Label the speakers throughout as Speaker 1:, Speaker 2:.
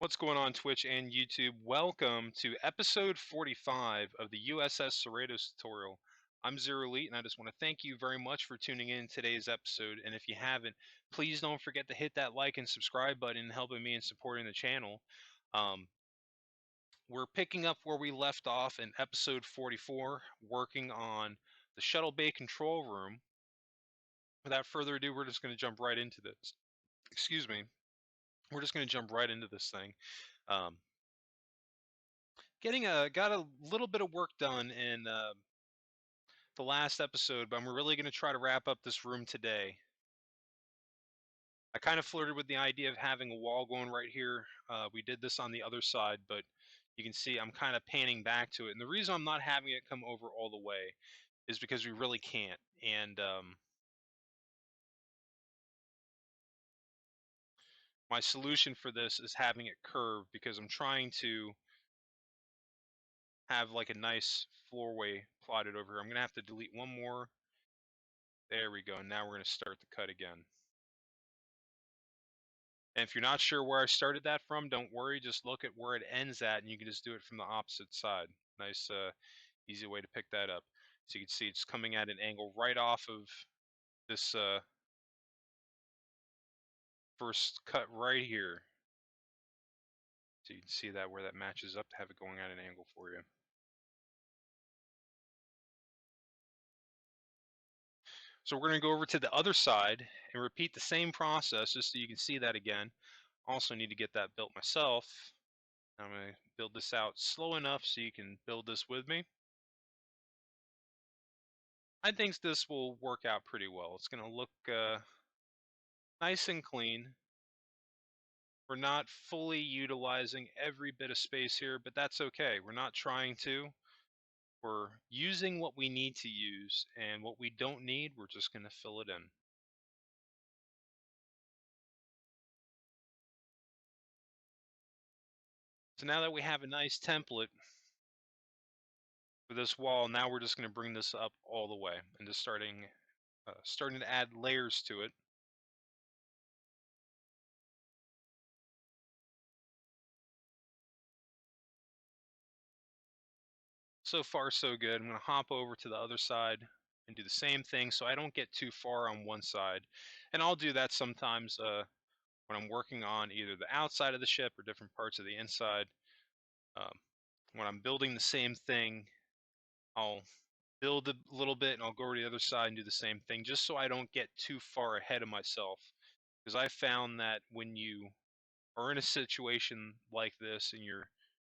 Speaker 1: What's going on, Twitch and YouTube? Welcome to episode 45 of the U.S.S. CERRITOS tutorial. I'm Zero Elite, and I just want to thank you very much for tuning in today's episode. And if you haven't, please don't forget to hit that like and subscribe button, helping me and supporting the channel. Um, we're picking up where we left off in episode 44, working on the shuttle bay control room. Without further ado, we're just going to jump right into this. Excuse me. We're just going to jump right into this thing. Um, got a little bit of work done in the last episode, but I'm really going to try to wrap up this room today. I kind of flirted with the idea of having a wall going right here. We did this on the other side, but you can see I'm kind of panning back to it. And the reason I'm not having it come over all the way is because we really can't. And my solution for this is having it curved because I'm trying to have like a nice floorway plotted over here. I'm going to have to delete one more. There we go. And now we're going to start the cut again. And if you're not sure where I started that from, don't worry. Just look at where it ends at, and you can just do it from the opposite side. Nice, easy way to pick that up. So you can see it's coming at an angle right off of this first cut right here. So you can see that where that matches up to have it going at an angle for you. So we're going to go over to the other side and repeat the same process just so you can see that again. Also need to get that built myself. I'm going to build this out slow enough so you can build this with me. I think this will work out pretty well. It's going to look nice and clean. We're not fully utilizing every bit of space here, but that's okay. We're not trying to. We're using what we need to use, and what we don't need, we're just going to fill it in. So now that we have a nice template for this wall, now we're just going to bring this up all the way and just starting to add layers to it. So far, so good. I'm going to hop over to the other side and do the same thing so I don't get too far on one side. And I'll do that sometimes when I'm working on either the outside of the ship or different parts of the inside. Um, when I'm building the same thing, I'll build a little bit and I'll go over to the other side and do the same thing just so I don't get too far ahead of myself. Because I found that when you are in a situation like this and you're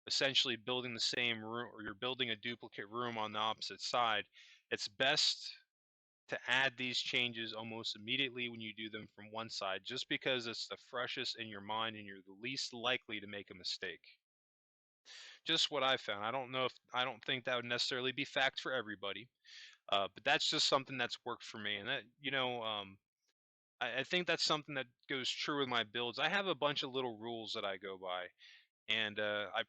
Speaker 1: essentially building the same room or you're building a duplicate room on the opposite side, it's best to add these changes almost immediately when you do them from one side, just because it's the freshest in your mind and you're the least likely to make a mistake. Just what I found. I don't think that would necessarily be fact for everybody, but that's just something that's worked for me. And that, I think that's something that goes true with my builds. I have a bunch of little rules that I go by. And I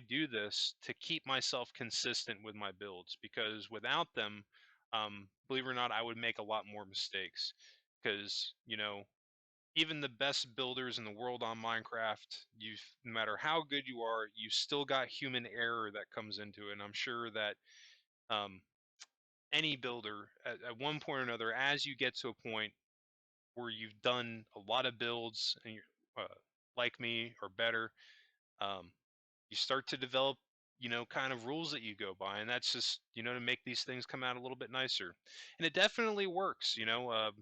Speaker 1: do this to keep myself consistent with my builds, because without them, believe it or not, I would make a lot more mistakes. Because even the best builders in the world on Minecraft, no matter how good you are, you still got human error that comes into it. And I'm sure that um, any builder at one point or another, as you get to a point where you've done a lot of builds and you're like me or better, um, you start to develop, kind of rules that you go by, and that's just, to make these things come out a little bit nicer. And it definitely works. A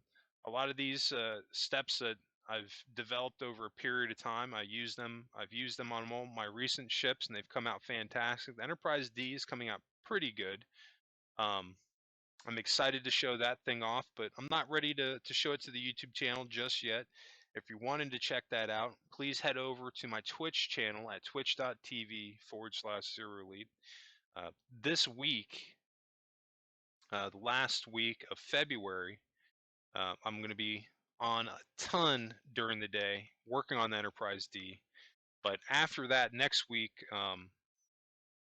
Speaker 1: lot of these steps that I've developed over a period of time, I've used them on all my recent ships, and they've come out fantastic. The Enterprise D is coming out pretty good. I'm excited to show that thing off, but I'm not ready to show it to the YouTube channel just yet. If you're wanting to check that out, please head over to my Twitch channel at twitch.tv/ZeroElite. This week, the last week of February, I'm going to be on a ton during the day working on the Enterprise D. But after that, next week,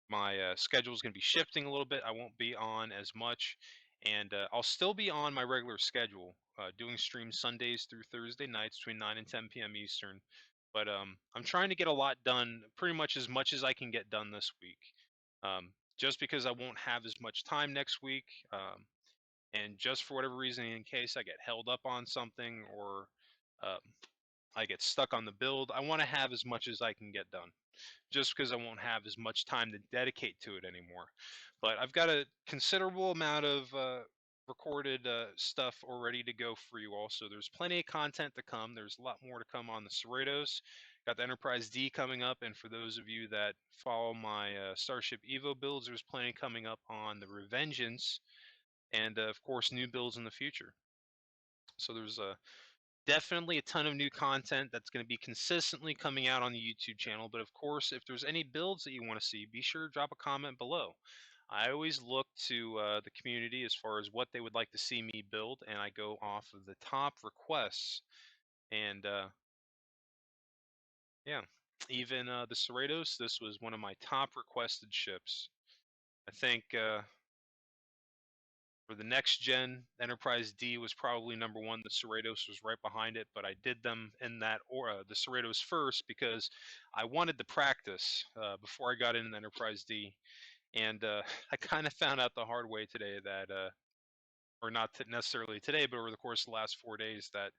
Speaker 1: my schedule is going to be shifting a little bit. I won't be on as much, and I'll still be on my regular schedule, doing streams Sundays through Thursday nights between 9 and 10 p.m. Eastern. But I'm trying to get a lot done, pretty much as I can get done this week. Just because I won't have as much time next week, and just for whatever reason, in case I get held up on something or um, I get stuck on the build, I want to have as much as I can get done, just because I won't have as much time to dedicate to it anymore. But I've got a considerable amount of recorded stuff already to go for you all, so there's plenty of content to come. There's a lot more to come on the Cerritos. Got the Enterprise D coming up, and for those of you that follow my Starship Evo builds, there's plenty coming up on the Revengeance, and of course new builds in the future. So there's definitely a ton of new content that's going to be consistently coming out on the YouTube channel. But of course, if there's any builds that you want to see, be sure to drop a comment below. I always look to the community as far as what they would like to see me build, and I go off of the top requests. And yeah, even the Cerritos, this was one of my top requested ships. I think for the next gen, Enterprise D was probably number one. The Cerritos was right behind it, but I did them in that or the Cerritos first because I wanted to practice before I got into Enterprise D. And I kind of found out the hard way today that, or not necessarily today, but over the course of the last 4 days, that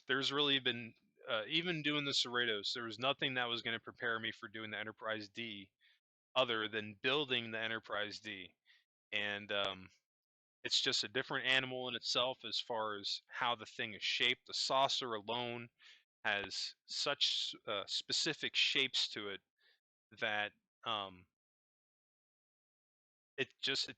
Speaker 1: there's really been, even doing the Cerritos, there was nothing that was going to prepare me for doing the Enterprise D other than building the Enterprise D. And it's just a different animal in itself as far as how the thing is shaped. The saucer alone has such specific shapes to it that um, it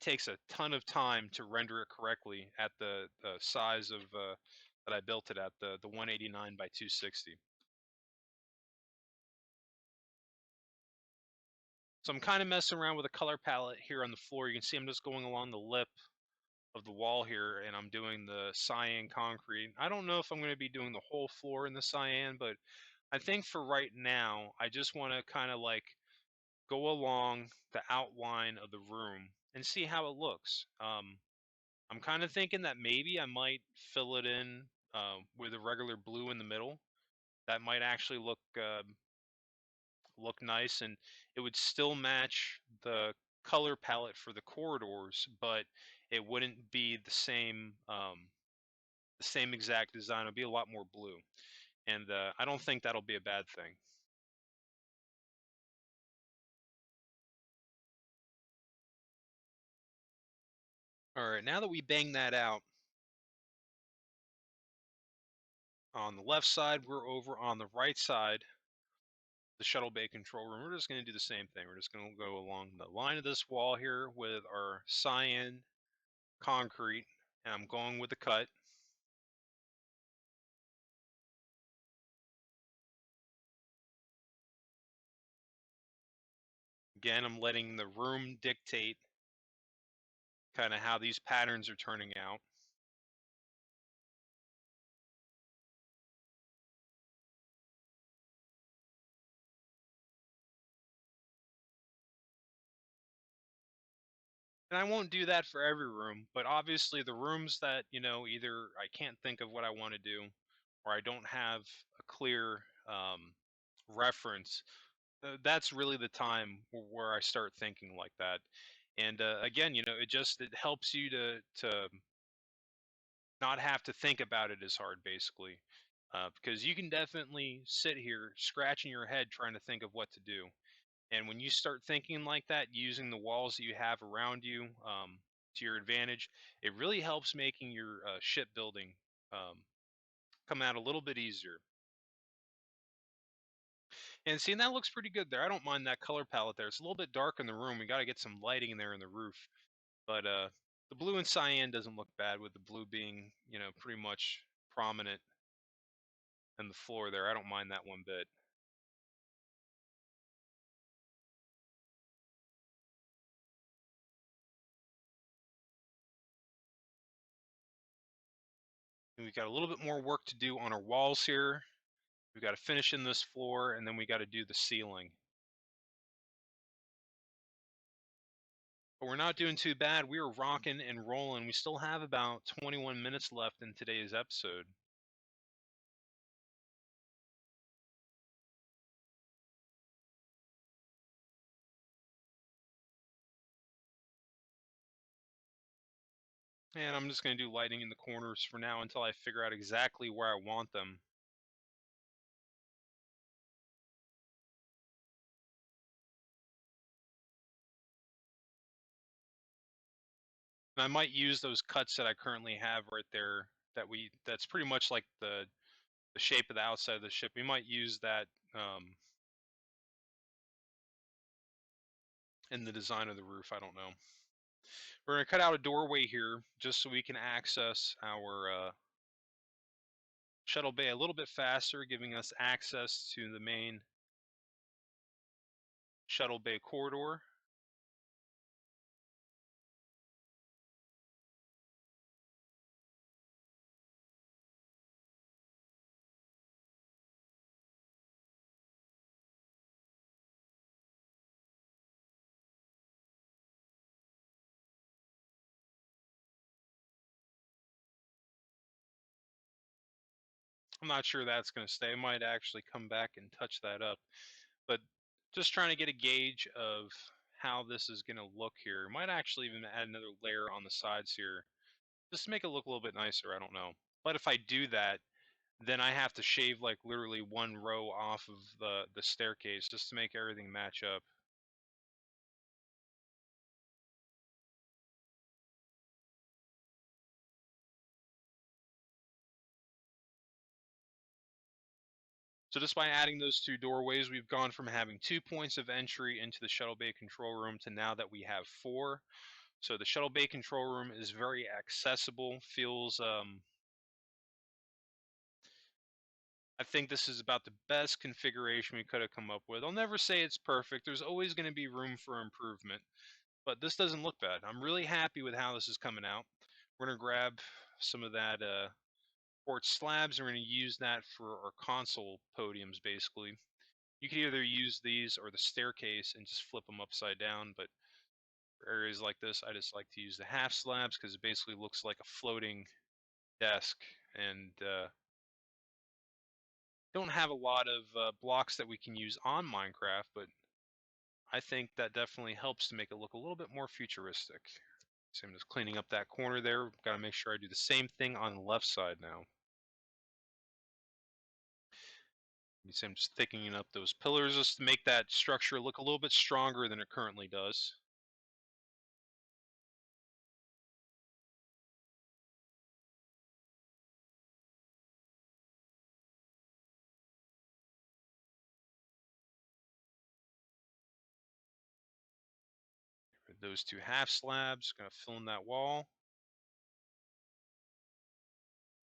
Speaker 1: takes a ton of time to render it correctly at the size of that I built it at, the 189 by 260. So I'm kind of messing around with a color palette here on the floor. You can see I'm just going along the lip of the wall here, and I'm doing the cyan concrete. I don't know if I'm going to be doing the whole floor in the cyan, but I think for right now, I just want to kind of like go along the outline of the room and see how it looks. I'm kind of thinking that maybe I might fill it in with a regular blue in the middle. That might actually look nice, and it would still match the color palette for the corridors, but it wouldn't be the same exact design. It'll be a lot more blue, and I don't think that'll be a bad thing. All right, now that we bang that out, on the left side, we're over on the right side, the shuttle bay control room. We're just going to do the same thing. We're just going to go along the line of this wall here with our cyan concrete, and I'm going with the cut. Again, I'm letting the room dictate kind of how these patterns are turning out. And I won't do that for every room, but obviously the rooms that, either I can't think of what I want to do or I don't have a clear reference, that's really the time where I start thinking like that. And again, it helps you to not have to think about it as hard, basically, because you can definitely sit here scratching your head trying to think of what to do. And when you start thinking like that, using the walls that you have around you to your advantage, it really helps making your ship building um, come out a little bit easier. And see, that looks pretty good there. I don't mind that color palette there. It's a little bit dark in the room. We got to get some lighting in there in the roof. But the blue and cyan doesn't look bad, with the blue being, pretty much prominent in the floor there. I don't mind that one bit. And we've got a little bit more work to do on our walls here. We've got to finish in this floor, and then we got to do the ceiling. But we're not doing too bad. We are rocking and rolling. We still have about 21 minutes left in today's episode. And I'm just going to do lighting in the corners for now until I figure out exactly where I want them. And I might use those cuts that I currently have right there that's pretty much like the shape of the outside of the ship. We might use that in the design of the roof. I don't know. We're going to cut out a doorway here just so we can access our shuttle bay a little bit faster, giving us access to the main shuttle bay corridor. I'm not sure that's going to stay. I might actually come back and touch that up. But just trying to get a gauge of how this is going to look here. Might actually even add another layer on the sides here just to make it look a little bit nicer. I don't know. But if I do that, then I have to shave like literally one row off of the staircase just to make everything match up. So just by adding those two doorways, we've gone from having 2 points of entry into the shuttle bay control room to now that we have four. So the shuttle bay control room is very accessible, feels I think this is about the best configuration we could have come up with. I'll never say it's perfect. There's always going to be room for improvement, but this doesn't look bad. I'm really happy with how this is coming out. We're going to grab some of that quartz slabs and we're going to use that for our console podiums basically. You can either use these or the staircase and just flip them upside down, but for areas like this, I just like to use the half slabs because it basically looks like a floating desk and don't have a lot of blocks that we can use on Minecraft, but I think that definitely helps to make it look a little bit more futuristic. So I'm just cleaning up that corner there. Got to make sure I do the same thing on the left side now. You see I'm just thickening up those pillars just to make that structure look a little bit stronger than it currently does. Those two half slabs, gonna fill in that wall.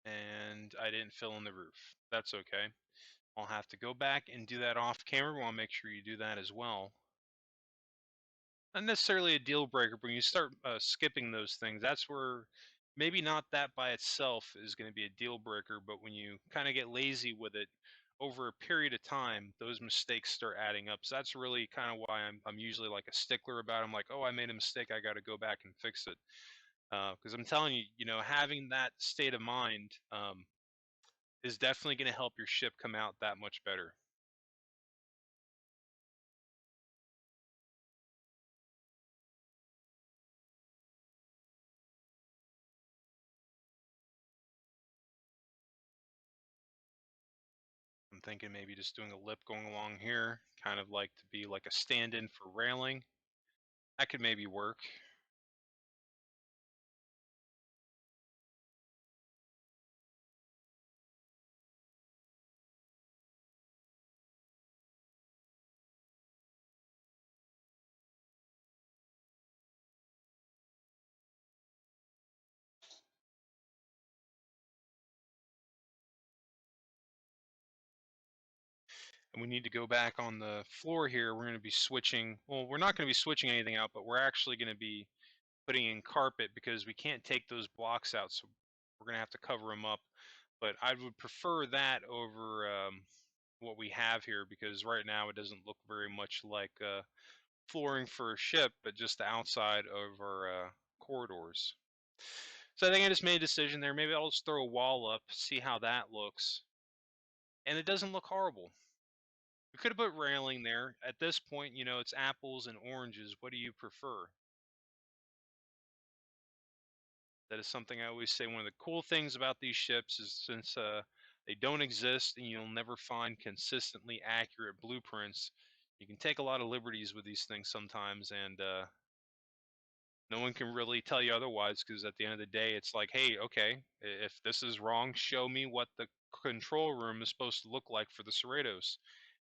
Speaker 1: And I didn't fill in the roof. That's okay. I'll have to go back and do that off camera. We want to make sure you do that as well. Not necessarily a deal breaker, but when you start skipping those things, that's where maybe not that by itself is going to be a deal breaker, but when you kind of get lazy with it over a period of time, those mistakes start adding up. So that's really kind of why I'm usually like a stickler about it. I'm like, oh, I made a mistake. I got to go back and fix it. Because I'm telling you, having that state of mind is definitely going to help your ship come out that much better. I'm thinking maybe just doing a lip going along here, kind of like to be like a stand-in for railing. That could maybe work. And we need to go back on the floor here. We're going to be switching. Well, we're not going to be switching anything out, but we're actually going to be putting in carpet because we can't take those blocks out. So we're going to have to cover them up. But I would prefer that over what we have here because right now it doesn't look very much like flooring for a ship, but just the outside of our corridors. So I think I just made a decision there. Maybe I'll just throw a wall up, see how that looks. And it doesn't look horrible. We could have put railing there. At this point, it's apples and oranges. What do you prefer? That is something I always say. One of the cool things about these ships is since they don't exist and you'll never find consistently accurate blueprints, you can take a lot of liberties with these things sometimes, and no one can really tell you otherwise, because at the end of the day, it's like, hey, okay, if this is wrong, show me what the control room is supposed to look like for the Cerritos.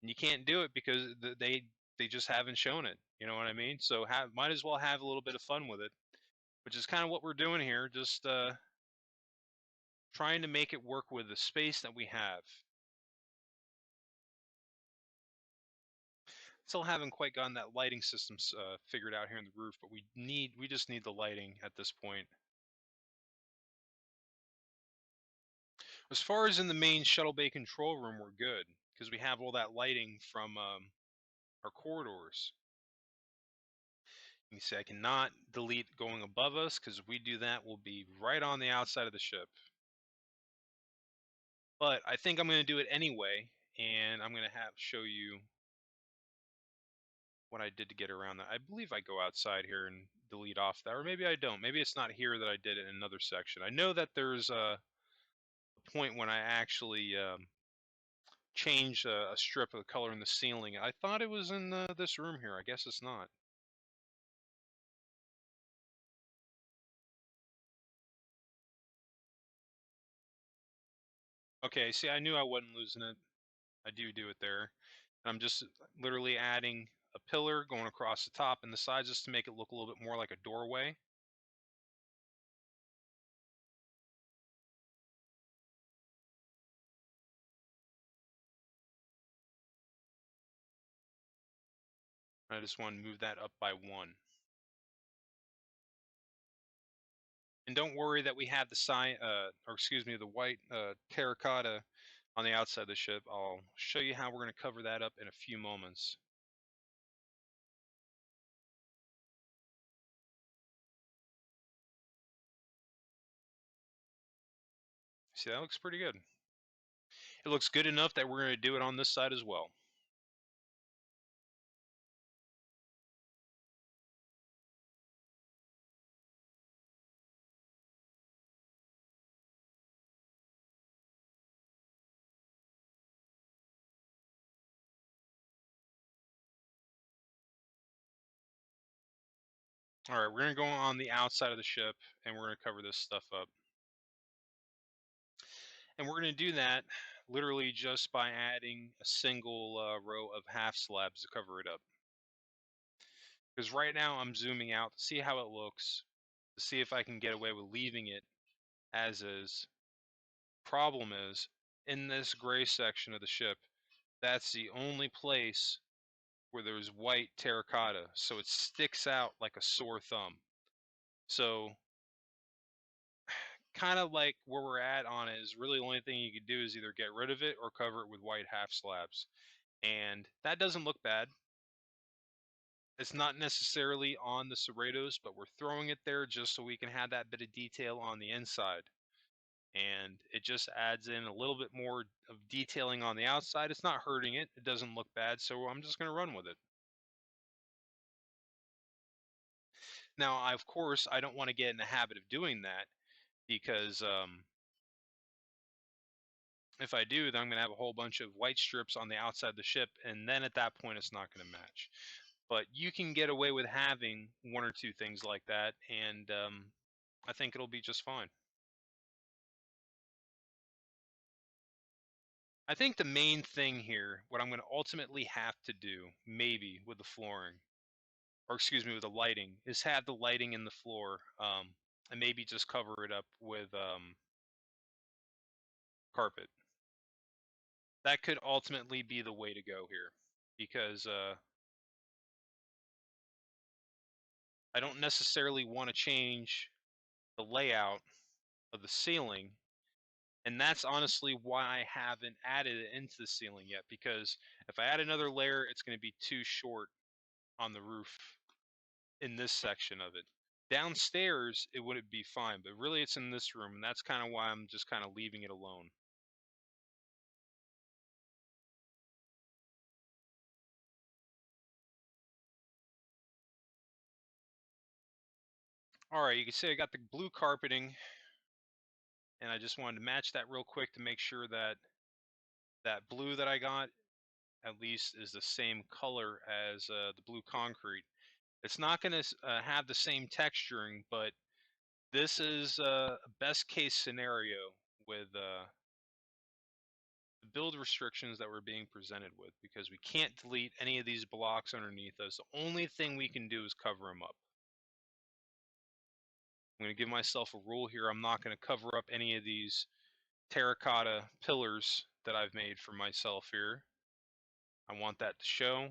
Speaker 1: And you can't do it because they just haven't shown it. You know what I mean? So might as well have a little bit of fun with it, which is kind of what we're doing here. Just trying to make it work with the space that we have. Still haven't quite gotten that lighting system figured out here in the roof, but we just need the lighting at this point. As far as in the main shuttle bay control room, we're good because we have all that lighting from our corridors. You can see I cannot delete going above us, because if we do that, we'll be right on the outside of the ship. But I think I'm going to do it anyway, and I'm going to show you what I did to get around that. I believe I go outside here and delete off that, or maybe I don't. Maybe it's not here that I did it in another section. I know that there's a point when I actually changed a strip of the color in the ceiling. I thought it was in this room here. I guess it's not. Okay, see, I knew I wasn't losing it. I do it there. I'm just literally adding a pillar going across the top and the sides just to make it look a little bit more like a doorway. I just want to move that up by 1. And don't worry that we have the white terracotta on the outside of the ship. I'll show you how we're going to cover that up in a few moments. See, that looks pretty good. It looks good enough that we're going to do it on this side as well. All right, we're going to go on the outside of the ship, and we're going to cover this stuff up. And we're going to do that literally just by adding a single row of half slabs to cover it up. Because right now I'm zooming out to see how it looks, to see if I can get away with leaving it as is. Problem is, in this gray section of the ship, that's the only place where there's white terracotta, so it sticks out like a sore thumb. So kind of like where we're at on it is really the only thing you could do is either get rid of it or cover it with white half slabs. And that doesn't look bad. It's not necessarily on the Cerritos, but we're throwing it there just so we can have that bit of detail on the inside. And it just adds in a little bit more of detailing on the outside. It's not hurting it. It doesn't look bad, so I'm just going to run with it. Now, of course, I don't want to get in the habit of doing that, because if I do, then I'm going to have a whole bunch of white strips on the outside of the ship, and then at that point, it's not going to match. But you can get away with having 1 or 2 things like that, and I think it'll be just fine. I think the main thing here, what I'm going to ultimately have to do, maybe with the flooring, or excuse me, with the lighting, is have the lighting in the floor, and maybe just cover it up with carpet. That could ultimately be the way to go here, because I don't necessarily want to change the layout of the ceiling, and that's honestly why I haven't added it into the ceiling yet, because if I add another layer, it's going to be too short on the roof in this section of it. Downstairs, it wouldn't be fine, but really it's in this room, and that's kind of why I'm just kind of leaving it alone. All right, you can see I got the blue carpeting, and I just wanted to match that real quick to make sure that that blue that I got at least is the same color as the blue concrete. It's not going to have the same texturing, but this is a best case scenario with the build restrictions that we're being presented with, because we can't delete any of these blocks underneath us. The only thing we can do is cover them up. I'm going to give myself a rule here. I'm not going to cover up any of these terracotta pillars that I've made for myself here. I want that to show.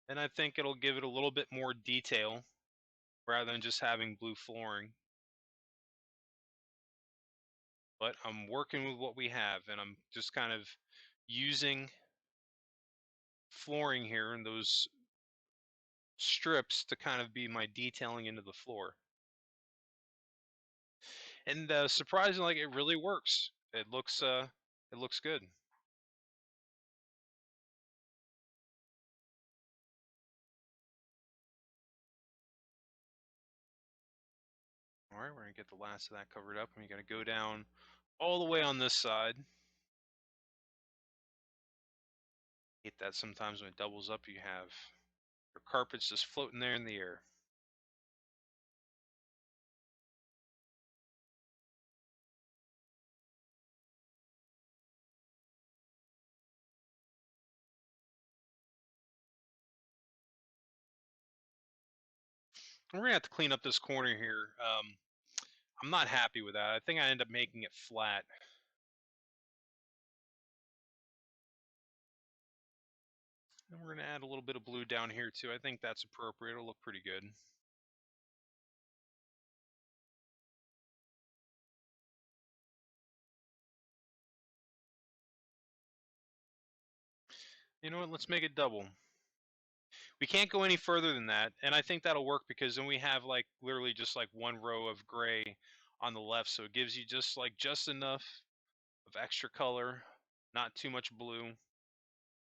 Speaker 1: And I think it'll give it a little bit more detail rather than just having blue flooring. But I'm working with what we have, and I'm just kind of using flooring here and those strips to kind of be my detailing into the floor. And surprisingly, like, it really works. It looks good. All right, we're gonna get the last of that covered up, and you're gonna go down all the way on this side. Hate that sometimes when it doubles up, you have your carpets just floating there in the air. We're gonna have to clean up this corner here. I'm not happy with that. I think I end up making it flat. And we're gonna add a little bit of blue down here too. I think that's appropriate. It'll look pretty good. You know what? Let's make it double. We can't go any further than that, and I think that'll work because then we have like literally just like one row of gray on the left, so it gives you just enough of extra color, not too much blue,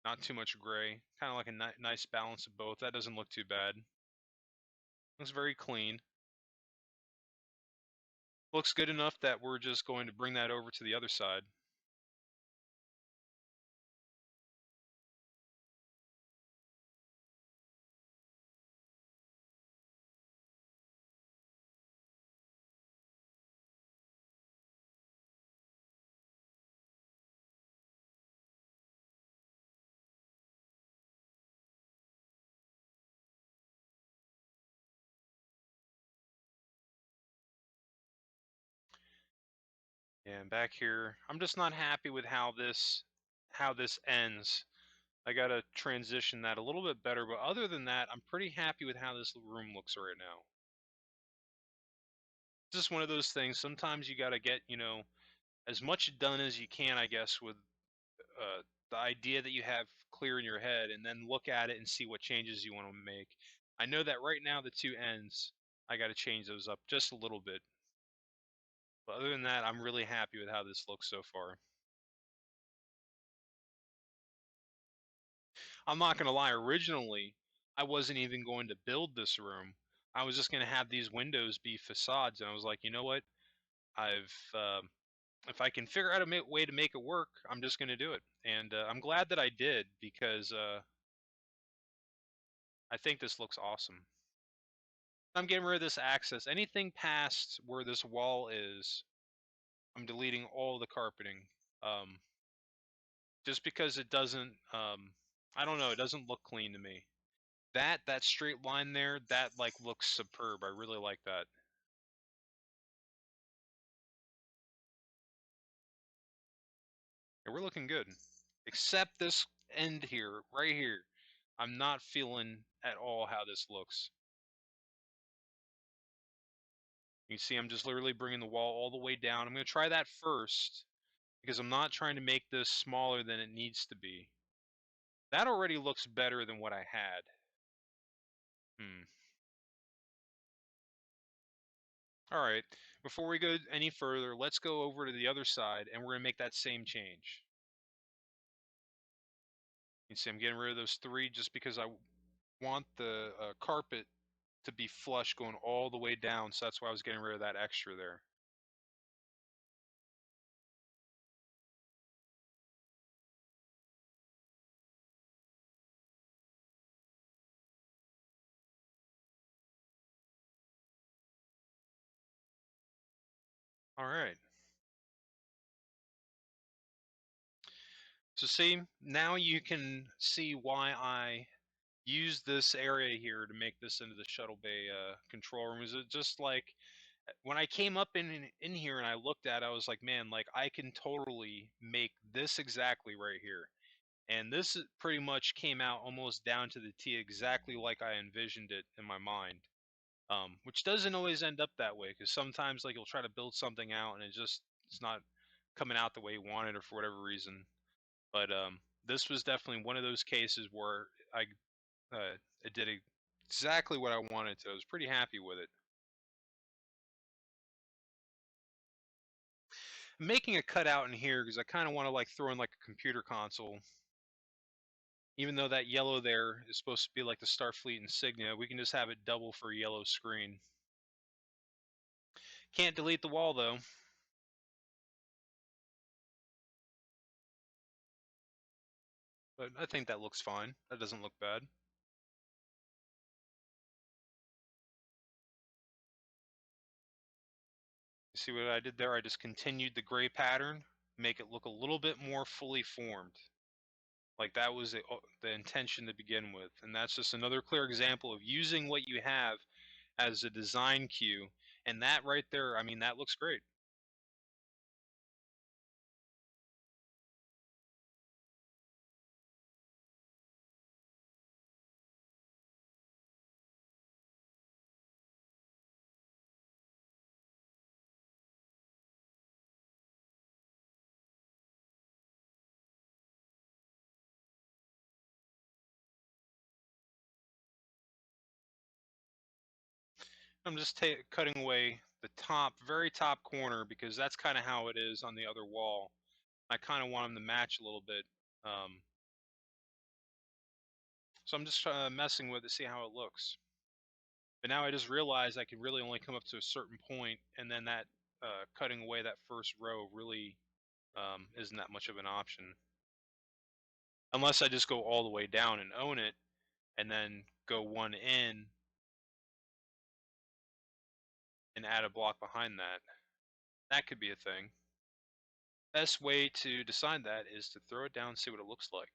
Speaker 1: not too much gray, kind of like a nice balance of both. That doesn't look too bad. Looks very clean. Looks good enough that we're just going to bring that over to the other side. Yeah, and back here, I'm just not happy with how this ends. I gotta transition that a little bit better, but other than that, I'm pretty happy with how this room looks right now. It's just one of those things. Sometimes you gotta get, as much done as you can, I guess, with the idea that you have clear in your head, and then look at it and see what changes you want to make. I know that right now the two ends, I got to change those up just a little bit. But other than that, I'm really happy with how this looks so far. I'm not going to lie, originally, I wasn't even going to build this room. I was just going to have these windows be facades, and I was like, you know what? I've if I can figure out a way to make it work, I'm just going to do it. And I'm glad that I did, because I think this looks awesome. I'm getting rid of this access. Anything past where this wall is, I'm deleting all the carpeting. Um, just because it doesn't, I don't know, it doesn't look clean to me. That straight line there, that like looks superb. I really like that. And we're looking good. Except this end here, right here. I'm not feeling at all how this looks. You see, I'm just literally bringing the wall all the way down. I'm going to try that first, because I'm not trying to make this smaller than it needs to be. That already looks better than what I had. Hmm. All right. Before we go any further, let's go over to the other side, and we're going to make that same change. You see, I'm getting rid of those three just because I want the carpet to be flush going all the way down, so that's why I was getting rid of that extra there. All right. So see, now you can see why I use this area here to make this into the shuttle bay control room. Is it just like when I came up in here and I looked at it, I was like, man, like I can totally make this exactly right here. And this pretty much came out almost down to the T, exactly like I envisioned it in my mind. Which doesn't always end up that way, because sometimes like you'll try to build something out and it's not coming out the way you wanted, or for whatever reason. But this was definitely one of those cases where it did exactly what I wanted to. I was pretty happy with it. I'm making a cutout in here because I kind of want to like throw in like a computer console. Even though that yellow there is supposed to be like the Starfleet insignia, we can just have it double for a yellow screen. Can't delete the wall though. But I think that looks fine. That doesn't look bad. You see what I did there? I just continued the gray pattern, make it look a little bit more fully formed. Like that was the intention to begin with. And that's just another clear example of using what you have as a design cue. And that right there, I mean, that looks great. I'm just cutting away the top, very top corner, because that's kind of how it is on the other wall. I kind of want them to match a little bit. Um, so I'm just messing with it, see how it looks. But now I just realized I can really only come up to a certain point, and then that cutting away that first row really isn't that much of an option. Unless I just go all the way down and own it, and then go one in and add a block behind that. That could be a thing. Best way to decide that is to throw it down and see what it looks like.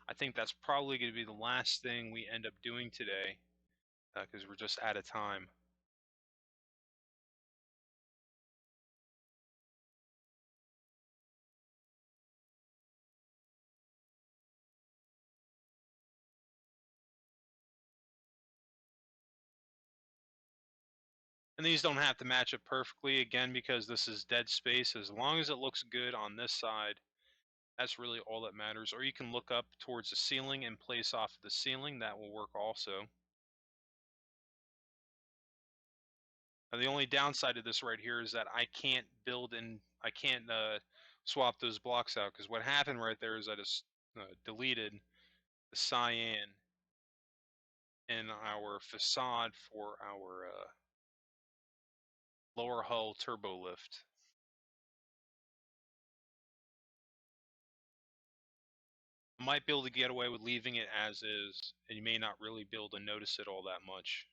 Speaker 1: I think that's probably going to be the last thing we end up doing today, because we're just out of time. And these don't have to match up perfectly, again, because this is dead space. As long as it looks good on this side, that's really all that matters. Or you can look up towards the ceiling and place off of the ceiling. That will work also. Now, the only downside of this right here is that I can't I can't swap those blocks out, because what happened right there is I just deleted the cyan in our facade for our lower hull turbo lift. I might be able to get away with leaving it as is, and you may not really be able to notice it all that much.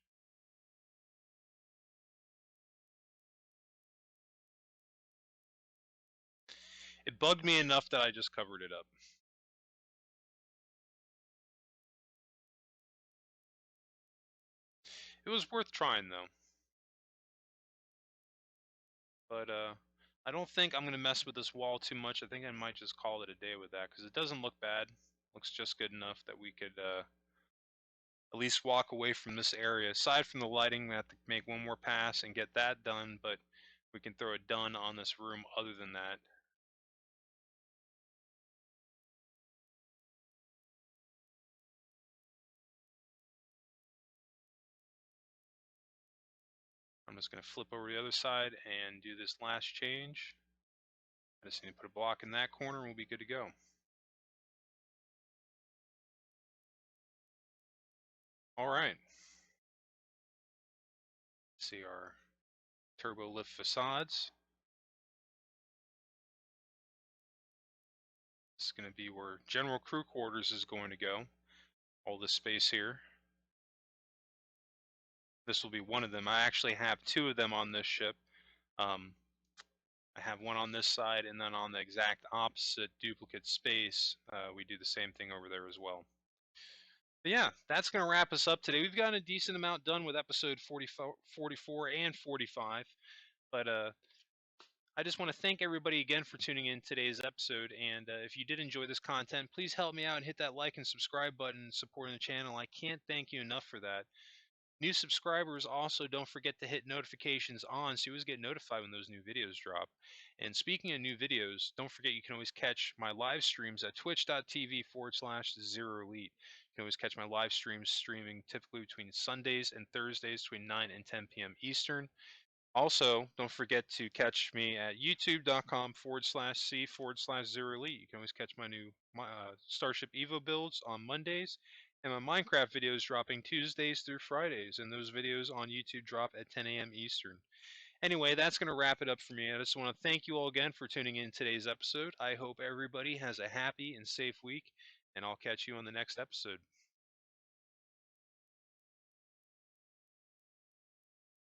Speaker 1: It bugged me enough that I just covered it up. It was worth trying though. But I don't think I'm going to mess with this wall too much. I think I might just call it a day with that, because it doesn't look bad. Looks just good enough that we could at least walk away from this area. Aside from the lighting, we have to make one more pass and get that done, but we can throw a done on this room other than that. I'm just going to flip over to the other side and do this last change. I just need to put a block in that corner and we'll be good to go. All right. see our turbo lift facades. It's going to be where general crew quarters is going to go. All this space here. This will be one of them. I actually have two of them on this ship. I have one on this side, and then on the exact opposite duplicate space, we do the same thing over there as well. But yeah, that's going to wrap us up today. We've gotten a decent amount done with episode 44 and 45. But I just want to thank everybody again for tuning in today's episode. And if you did enjoy this content, please help me out and hit that like and subscribe button supporting the channel. I can't thank you enough for that. New subscribers also don't forget to hit notifications on so you always get notified when those new videos drop. And speaking of new videos, don't forget you can always catch my live streams at twitch.tv/ZeroElite. You can always catch my live streams streaming typically between Sundays and Thursdays between 9 and 10 p.m. Eastern. Also, don't forget to catch me at youtube.com/c/ZeroElite. You can always catch my new Starship Evo builds on Mondays, and my Minecraft videos dropping Tuesdays through Fridays, and those videos on YouTube drop at 10 a.m. Eastern. Anyway, that's going to wrap it up for me. I just want to thank you all again for tuning in today's episode. I hope everybody has a happy and safe week, and I'll catch you on the next episode.